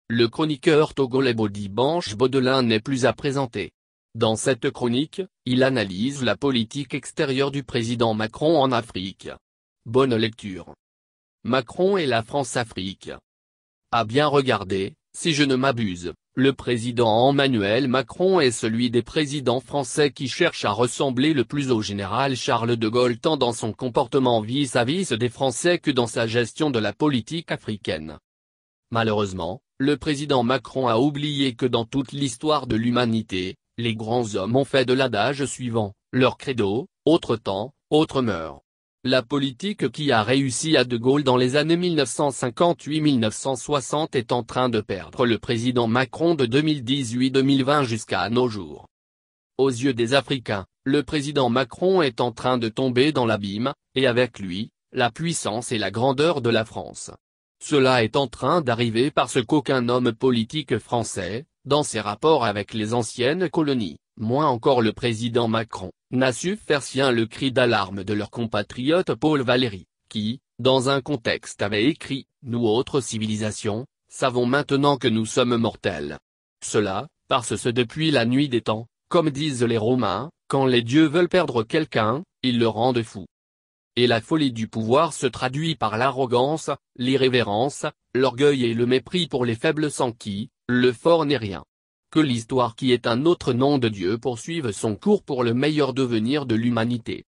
le chroniqueur togolais Bodibanche Bodelin n'est plus à présenter. Dans cette chronique, il analyse la politique extérieure du président Macron en Afrique. Bonne lecture. Macron et la France-Afrique. À bien regarder, si je ne m'abuse, le président Emmanuel Macron est celui des présidents français qui cherche à ressembler le plus au général Charles de Gaulle tant dans son comportement vis-à-vis des Français que dans sa gestion de la politique africaine. Malheureusement, le président Macron a oublié que dans toute l'histoire de l'humanité, les grands hommes ont fait de l'adage suivant, leur credo, autre temps, autre mœurs. La politique qui a réussi à De Gaulle dans les années 1958-1960 est en train de perdre le président Macron de 2018-2020 jusqu'à nos jours. Aux yeux des Africains, le président Macron est en train de tomber dans l'abîme, et avec lui, la puissance et la grandeur de la France. Cela est en train d'arriver parce qu'aucun homme politique français, dans ses rapports avec les anciennes colonies, moins encore le président Macron, n'a su faire sien le cri d'alarme de leur compatriote Paul Valéry, qui, dans un contexte avait écrit « Nous autres civilisations, savons maintenant que nous sommes mortels. Cela, parce que depuis la nuit des temps, comme disent les Romains, quand les dieux veulent perdre quelqu'un, ils le rendent fou. » Et la folie du pouvoir se traduit par l'arrogance, l'irrévérence, l'orgueil et le mépris pour les faibles sans qui, le fort n'est rien. Que l'histoire qui est un autre nom de Dieu poursuive son cours pour le meilleur devenir de l'humanité.